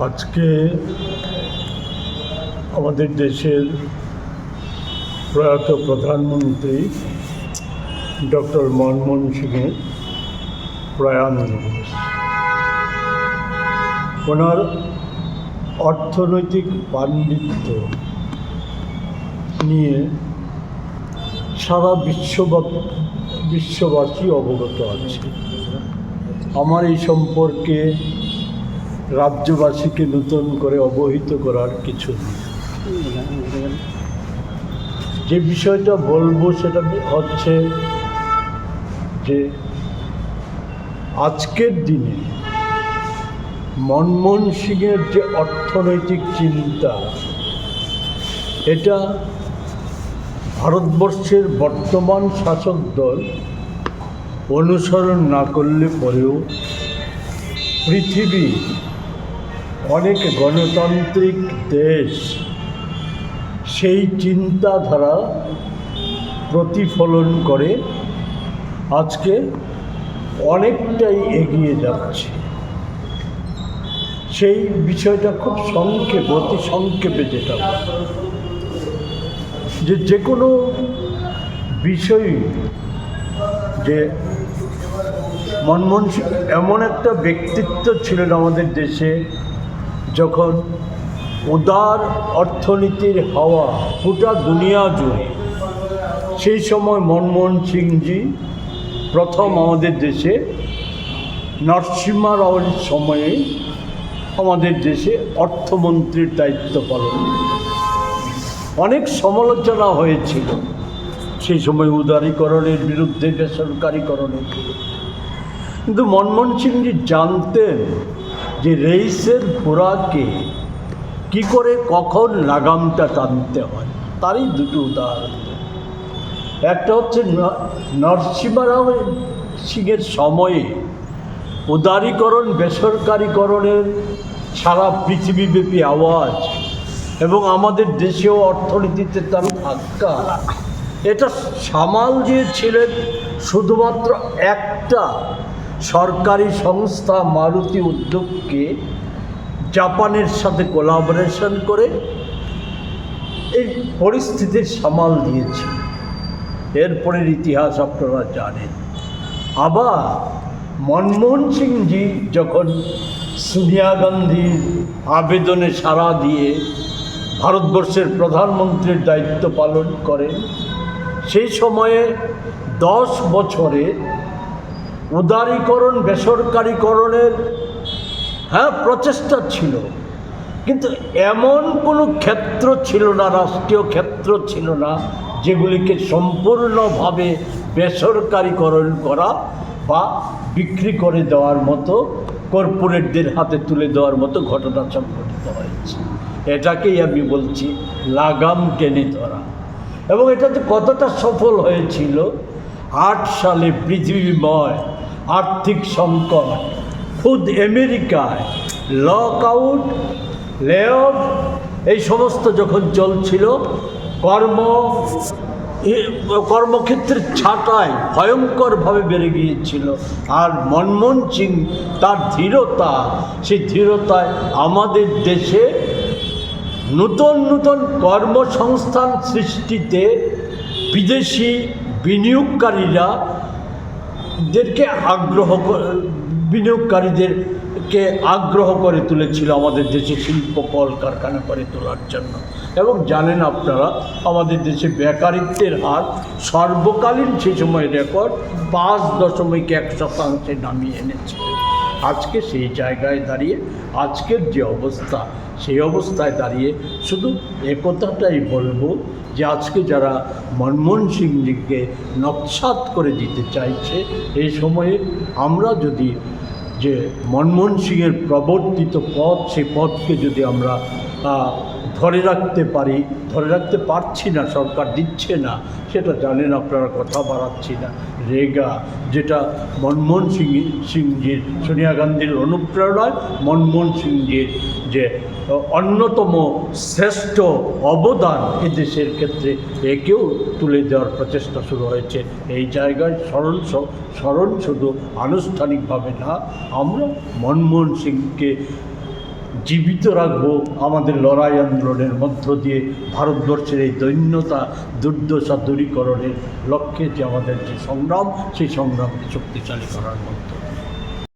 আজকে আমাদের দেশের প্রয়াত প্রধানমন্ত্রী ডক্টর মনমোহন সিংয়ের প্রয়াণ দিবস। ওনার অর্থনৈতিক পাণ্ডিত্য নিয়ে সারা বিশ্ববাসী অবগত আছে। আমার এই সম্পর্কে রাজ্যবাসীকে নতুন করে অবহিত করার কিছু নেই। যে বিষয়টা বলবো সেটা হচ্ছে যে আজকের দিনে মনমোহন সিংয়ের যে অর্থনৈতিক চিন্তা, এটা ভারতবর্ষের বর্তমান শাসক দল অনুসরণ না করলে পরেও পৃথিবী অনেক গণতান্ত্রিক দেশ সেই চিন্তাধারা প্রতিফলন করে আজকে অনেকটাই এগিয়ে যাচ্ছে। সেই বিষয়টা খুব সংক্ষেপে, অতি সংক্ষেপে যেটা যে কোনো বিষয়, যে মনমোহন সিং এমন একটা ব্যক্তিত্ব ছিলেন আমাদের দেশে, যখন উদার অর্থনীতির হাওয়া গোটা দুনিয়া জুড়ে, সেই সময় মনমোহন সিংজি প্রথম আমাদের দেশে নরসিংহ রাওয়ের সময়ে আমাদের দেশে অর্থমন্ত্রীর দায়িত্ব পালন। অনেক সমালোচনা হয়েছিল সেই সময় উদারীকরণের বিরুদ্ধে, বেসরকারীকরণের বিরুদ্ধে, কিন্তু মনমোহন সিংজি জানতেন যে রেইসের ঘোড়াকে কী করে কখন লাগামটা টানতে হয়। তারই দুটো উদাহরণ। একটা হচ্ছে নরসিংহ রাও সিংয়ের সময়ে উদারীকরণ, বেসরকারীকরণের সারা পৃথিবীব্যাপী আওয়াজ, এবং আমাদের দেশেও অর্থনীতিতে তার ধাক্কা, এটা সামাল দিয়েছিলেন শুধুমাত্র একটা সরকারি সংস্থা মারুতি উদ্যোগকে জাপানের সাথে কোলাবোরেশন করে এই পরিস্থিতির সামাল দিয়েছে। এরপরের ইতিহাস আপনারা জানেন। আবার মনমোহন সিংজি যখন সোনিয়া গান্ধীর আবেদনে সাড়া দিয়ে ভারতবর্ষের প্রধানমন্ত্রীর দায়িত্ব পালন করেন, সেই সময়ে 10 বছরে উদারীকরণ, বেসরকারীকরণের প্রচেষ্টা ছিল, কিন্তু এমন কোনো ক্ষেত্র ছিল না, রাষ্ট্রীয় ক্ষেত্র ছিল না যেগুলিকে সম্পূর্ণভাবে বেসরকারীকরণ করা বা বিক্রি করে দেওয়ার মতো, কর্পোরেটদের হাতে তুলে দেওয়ার মতো ঘটনা সংঘটিত হয়েছে। এটাকেই আমি বলছি লাগাম টেনে ধরা। এবং এটাতে কতটা সফল হয়েছিল, 8 সালে পৃথিবীময় আর্থিক সংকট, খুদ আমেরিকায় লকআউট, লে অফ, এই সমস্ত যখন চলছিল, কর্মক্ষেত্রের ছাঁটাই ভয়ঙ্করভাবে বেড়ে গিয়েছিল। আর মনমোহন সিং তার ধীরতা, সেই ধীরতায় আমাদের দেশে নতুন নতুন কর্মসংস্থান সৃষ্টিতে বিদেশি বিনিয়োগকারীদেরকে আগ্রহ করে তুলেছিল আমাদের দেশে শিল্প কলকারখানা করে তোলার জন্য। এবং জানেন আপনারা, আমাদের দেশে বেকারিত্বের হার সর্বকালীন সেই সময় রেকর্ড 5.1% নামিয়ে এনেছে। আজকে সেই জায়গায় দাঁড়িয়ে, আজকের যে অবস্থা, সেই অবস্থায় দাঁড়িয়ে শুধু একথাটাই বলবো যে আজকে যারা মনমোহন সিংজিকে নস্যাৎ করে দিতে চাইছে, এই সময়ে আমরা যদি যে মনমোহন সিংয়ের প্রবর্তিত পথ, সেই পথকে যদি আমরা ধরে রাখতে পারছি না, সরকার দিচ্ছে না, সেটা জানেন আপনারা, কথা বাড়াচ্ছি না। রেগা, যেটা মনমোহন সিংজির, সোনিয়া গান্ধীর অনুপ্রেরণায় মনমোহন সিংজির যে অন্যতম শ্রেষ্ঠ অবদান এদেশের ক্ষেত্রে, একেও তুলে দেওয়ার প্রচেষ্টা শুরু হয়েছে। এই জায়গায় স্মরণ শুধু আনুষ্ঠানিকভাবে না, আমরা মনমোহন সিংকে জীবিত রাখবো আমাদের লড়াই আন্দোলনের মধ্য দিয়ে ভারতবর্ষের এই দৈন্যতা দুর্দশা দূরীকরণের লক্ষ্যে যে আমাদের যে সংগ্রাম, সেই সংগ্রামকে শক্তিশালী করার মধ্য দিয়ে।